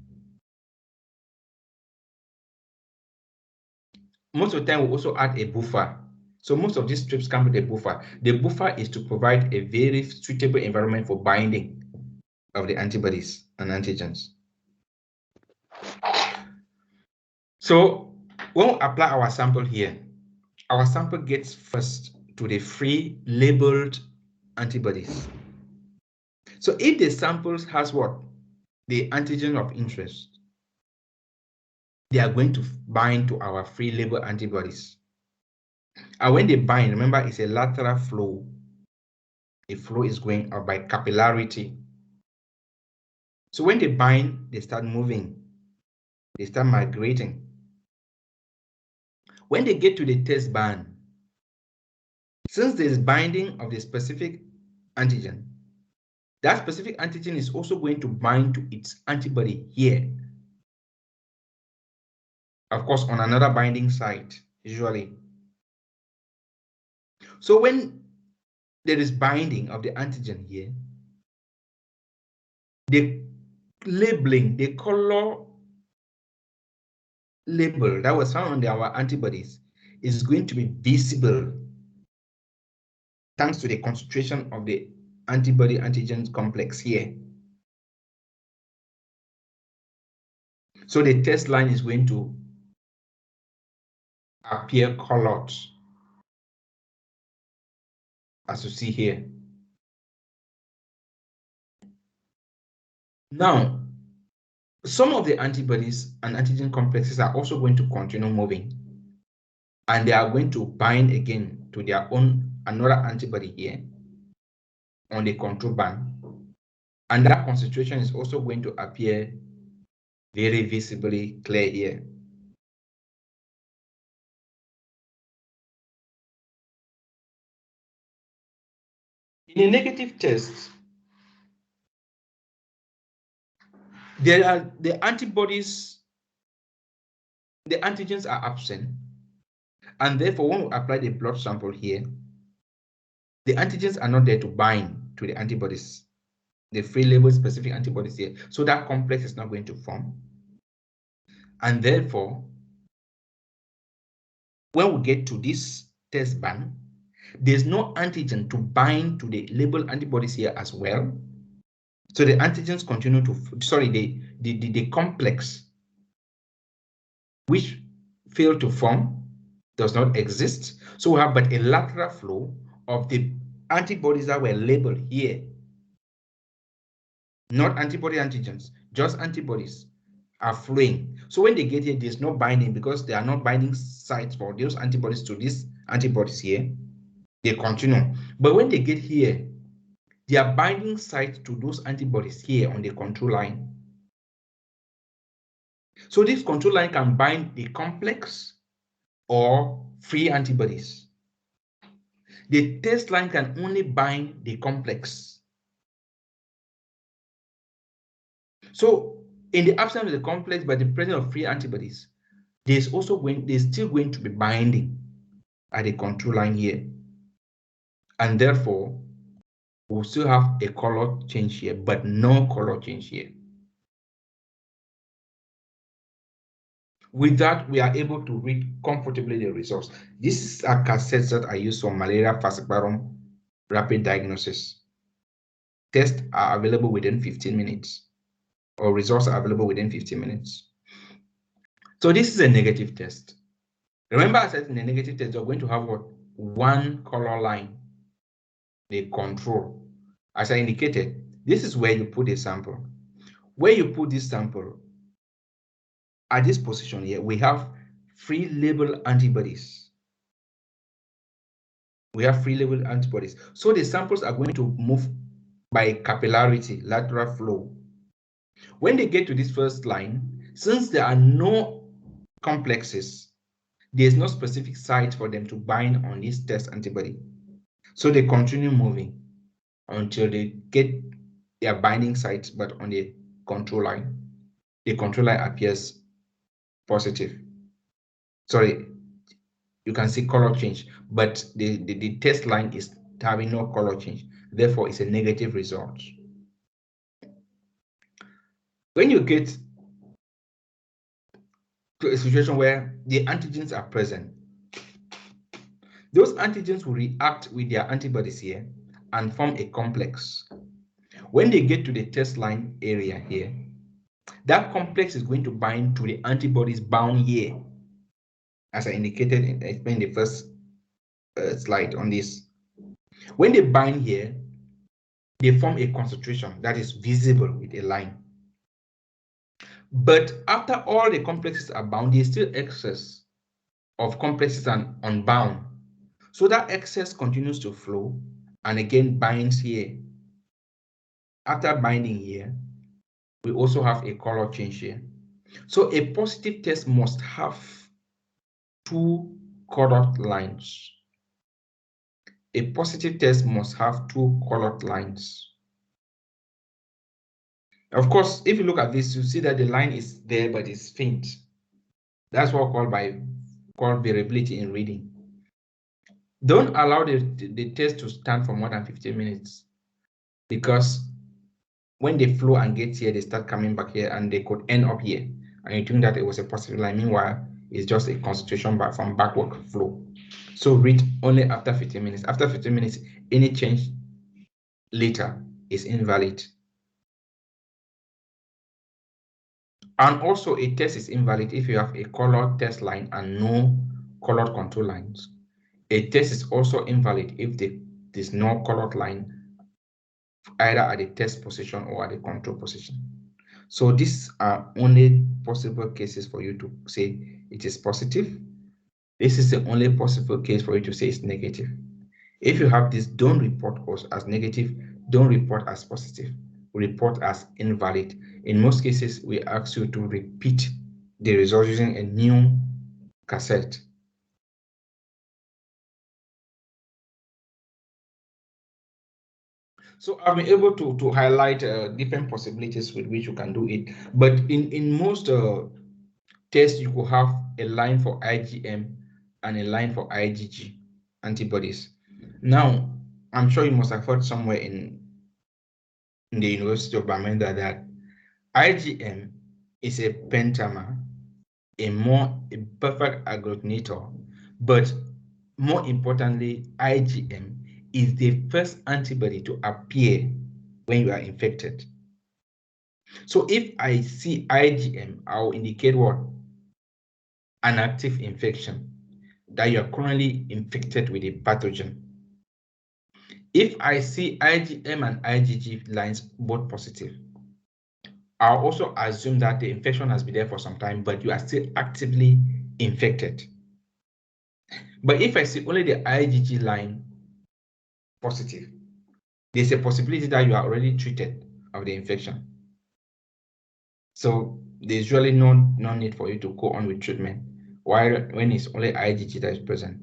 Most of the time we also add a buffer. So most of these strips come with a buffer. The buffer is to provide a very suitable environment for binding of the antibodies and antigens. So when we apply our sample here, our sample gets first to the free labeled antibodies. So if the samples has what? The antigen of interest, they are going to bind to our free label antibodies. And when they bind, remember, it's a lateral flow. The flow is going up by capillarity. So when they bind, they start moving. They start migrating. When they get to the test band, since there is binding of the specific antigen, that specific antigen is also going to bind to its antibody here. Of course, on another binding site, usually. So when there is binding of the antigen here, the labeling, the color label that was found on our antibodies is going to be visible thanks to the concentration of the antibody antigen complex here. So the test line is going to appear colored, as you see here. Now, some of the antibodies and antigen complexes are also going to continue moving, and they are going to bind again to their own another antibody here on the control band, and that concentration is also going to appear very visibly clear here. In a negative test, there are the antibodies, the antigens are absent, and therefore when we apply the blood sample here, the antigens are not there to bind to the antibodies, the free label specific antibodies here. So that complex is not going to form. And therefore, when we get to this test band, there's no antigen to bind to the labeled antibodies here as well. So the antigens continue to, sorry, the complex which failed to form does not exist. So we have but a lateral flow of the antibodies that were labeled here. Not antibody antigens, just antibodies are flowing. So when they get here, there's no binding because there are not binding sites for those antibodies to these antibodies here. They continue. But when they get here, their binding site to those antibodies here on the control line. So this control line can bind the complex or free antibodies. The test line can only bind the complex. So in the absence of the complex but the presence of free antibodies, there's still going to be binding at the control line here. And therefore, we'll still have a color change here, but no color change here. With that, we are able to read comfortably the results. These are cassettes that I use for malaria falciparum rapid diagnosis. Tests are available within 15 minutes, or results are available within 15 minutes. So this is a negative test. Remember, I said in a negative test, you're going to have what? One color line, the control. As I indicated, this is where you put a sample. Where you put this sample, at this position here, we have free label antibodies. We have free label antibodies. So the samples are going to move by capillarity, lateral flow. When they get to this first line, since there are no complexes, there's no specific site for them to bind on this test antibody. So they continue moving until they get their binding sites, but on the control line. The control line appears positive. Sorry, you can see color change, but the test line is having no color change. Therefore, it's a negative result. When you get to a situation where the antigens are present, those antigens will react with their antibodies here and form a complex. When they get to the test line area here, that complex is going to bind to the antibodies bound here, as I indicated in the first slide on this. When they bind here, they form a concentration that is visible with a line. But after all the complexes are bound, there's still excess of complexes and unbound. So that excess continues to flow and again binds here. After binding here, we also have a color change here. So a positive test must have two colored lines. A positive test must have two colored lines. Of course, if you look at this, you see that the line is there, but it's faint. That's what called variability in reading. Don't allow the test to stand for more than 15 minutes, because when they flow and get here, they start coming back here and they could end up here. And you think that it was a positive line. Meanwhile, it's just a concentration from backward flow. So read only after 15 minutes. After 15 minutes, any change later is invalid. And also a test is invalid if you have a colored test line and no colored control lines. A test is also invalid if there's no colored line either at the test position or at the control position. So these are only possible cases for you to say it is positive. This is the only possible case for you to say it's negative. If you have this, don't report us as negative, don't report as positive, report as invalid. In most cases, we ask you to repeat the result using a new cassette. So I've been able to highlight different possibilities with which you can do it. But in most tests, you could have a line for IgM and a line for IgG antibodies. Now, I'm sure you must have heard somewhere in the University of Bamenda that IgM is a pentamer, a perfect agglutinator, but more importantly, IgM is the first antibody to appear when you are infected. So if I see IgM, I'll indicate what? An active infection, that you are currently infected with a pathogen. If I see IgM and IgG lines both positive, I'll also assume that the infection has been there for some time, but you are still actively infected. But if I see only the IgG line positive, there's a possibility that you are already treated of the infection. So there's really no need for you to go on with treatment when it's only IgG that is present.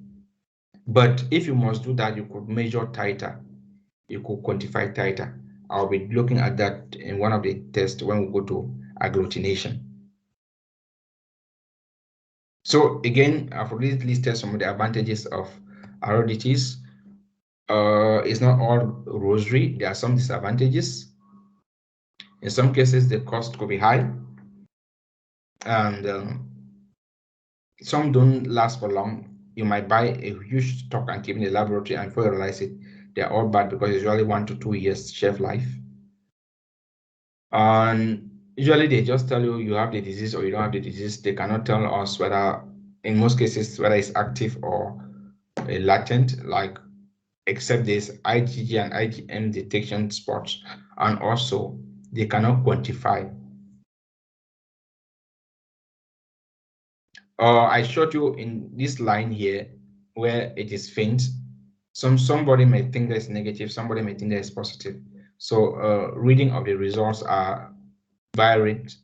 But if you must do that, you could measure titer. You could quantify titer. I'll be looking at that in one of the tests when we go to agglutination. So again, I've already listed some of the advantages of RODTs. It's not all rosary. There are some disadvantages. In some cases, the cost could be high, and some don't last for long. You might buy a huge stock and keep in the laboratory, and before you realize it, they're all bad because it's usually 1 to 2 years shelf life. And usually they just tell you have the disease or you don't have the disease. They cannot tell us whether, in most cases, whether it's active or latent, like, except there's IgG and IgM detection spots, and also they cannot quantify. I showed you in this line here where it is faint. Somebody may think that's negative, somebody may think that's positive. So reading of the results are varied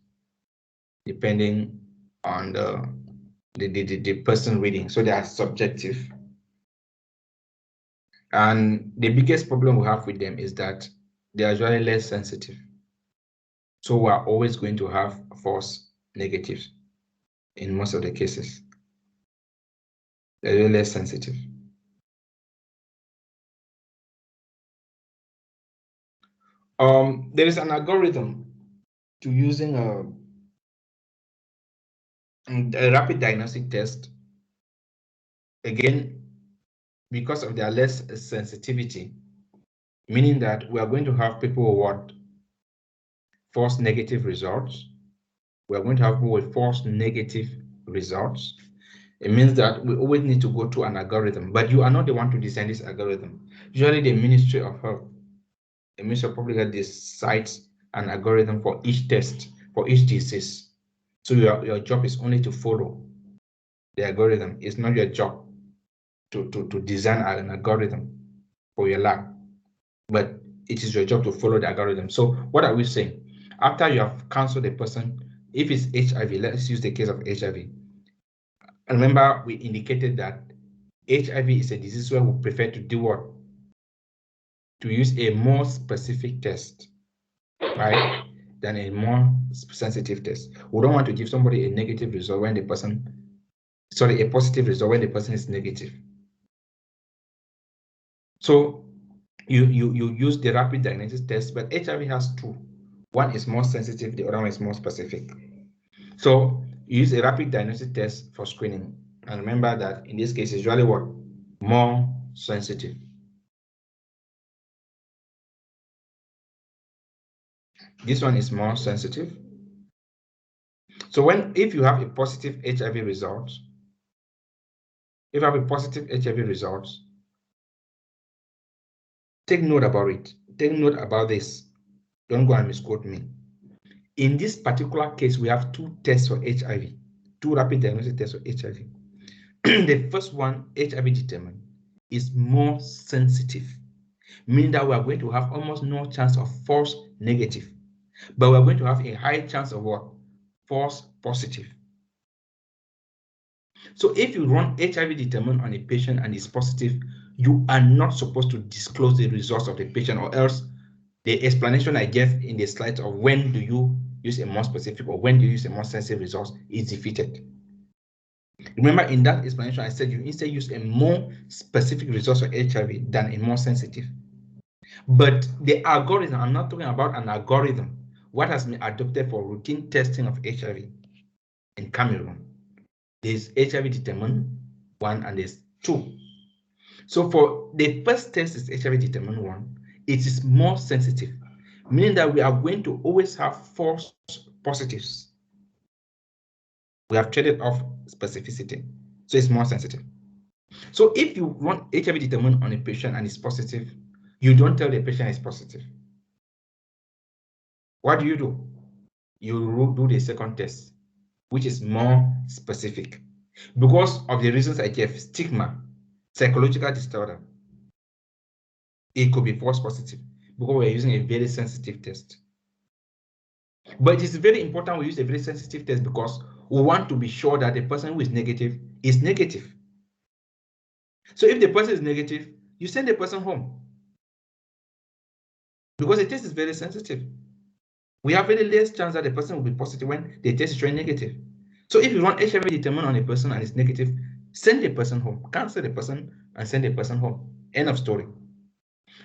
depending on the person reading. So they are subjective. And the biggest problem we have with them is that they are usually less sensitive. So we are always going to have false negatives in most of the cases. They're really less sensitive. There is an algorithm to using a rapid diagnostic test. Again, because of their less sensitivity, meaning that we are going to have people who want false negative results. We are going to have people with false negative results. It means that we always need to go to an algorithm, but you are not the one to design this algorithm. Usually the Ministry of Health, the Ministry of Public Health decides an algorithm for each test, for each disease. So your job is only to follow the algorithm. It's not your job to design an algorithm for your lab, but it is your job to follow the algorithm. So what are we saying? After you have counseled a person, if it's HIV, let's use the case of HIV. Remember, we indicated that HIV is a disease where we prefer to do what? To use a more specific test, right, than a more sensitive test. We don't want to give somebody a negative result when the person, a positive result when the person is negative. So you use the rapid diagnostic test, but HIV has two. One is more sensitive, the other one is more specific. So you use a rapid diagnostic test for screening. And remember that in this case, it's usually what? More sensitive. This one is more sensitive. So if you have a positive HIV result, take note about it. Take note about this. Don't go and misquote me. In this particular case, we have two tests for HIV, two rapid diagnostic tests for HIV. The first one, HIV determined, is more sensitive, meaning that we are going to have almost no chance of false negative, but we're going to have a high chance of what? False positive. So if you run HIV determined on a patient and it's positive, you are not supposed to disclose the results of the patient, or else the explanation I gave in the slides of when do you use a more specific or when do you use a more sensitive result is defeated. Remember, in that explanation, I said you instead use a more specific result for HIV than a more sensitive. But the algorithm, I'm not talking about an algorithm, what has been adopted for routine testing of HIV in Cameroon. There's HIV determined 1 and there's 2. So for the first test is HIV determined 1, it is more sensitive, meaning that we are going to always have false positives. We have traded off specificity, so it's more sensitive. So if you run HIV determined on a patient and it's positive, you don't tell the patient it's positive. What do? You do the second test, which is more specific. Because of the reasons I gave, stigma, psychological disorder, it could be false positive. because we're using a very sensitive test. But it is very important we use a very sensitive test because we want to be sure that the person who is negative is negative. So if the person is negative, you send the person home because the test is very sensitive. We have very less chance that the person will be positive when the test is showing negative. So if you want HIV determined on a person and it's negative, send the person home, cancel the person and send the person home. End of story.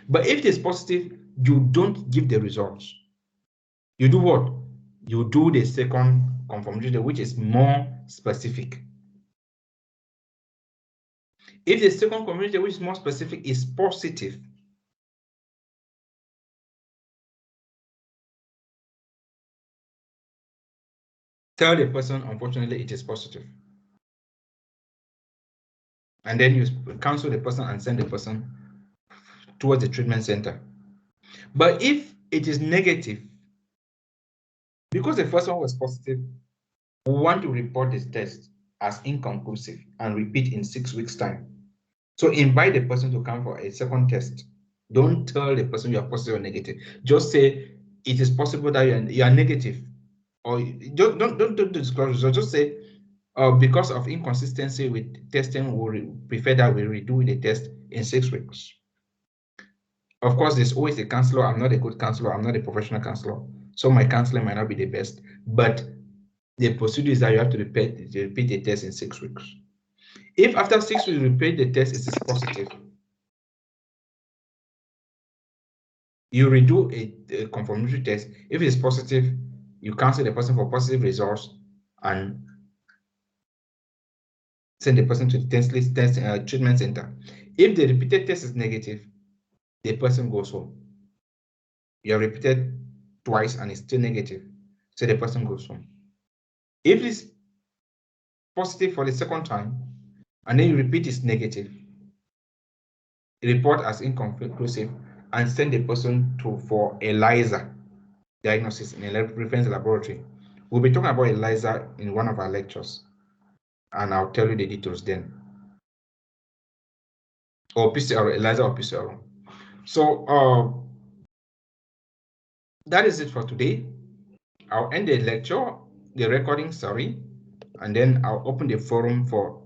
But if it is positive, you don't give the results. You do what? You do the second confirmatory, which is more specific. If the second confirmatory, which is more specific, is positive, tell the person, unfortunately, it is positive. And then you cancel the person and send the person towards the treatment center. But if it is negative, because the first one was positive, we want to report this test as inconclusive and repeat in 6 weeks' time. So invite the person to come for a second test. Don't tell the person you are positive or negative. Just say it is possible that you are negative, or don't disclose results. Just say because of inconsistency with testing, we prefer that we redo the test in 6 weeks. Of course, there's always a counselor. I'm not a good counselor. I'm not a professional counselor. So my counseling might not be the best, but the procedure is that you have to repeat the test in 6 weeks. If after 6 weeks you repeat the test, it is positive, you redo a confirmatory test. If it is positive, you cancel the person for positive results and send the person to the treatment center. If the repeated test is negative, the person goes home. You have repeated twice and it's still negative, so the person goes home. If it's positive for the second time and then you repeat it's negative, report as inconclusive and send the person for ELISA diagnosis in a reference laboratory. We'll be talking about ELISA in one of our lectures, and I'll tell you the details then. Or PCR, ELISA or PCR. So that is it for today. I'll end the lecture, the recording, sorry, and then I'll open the forum for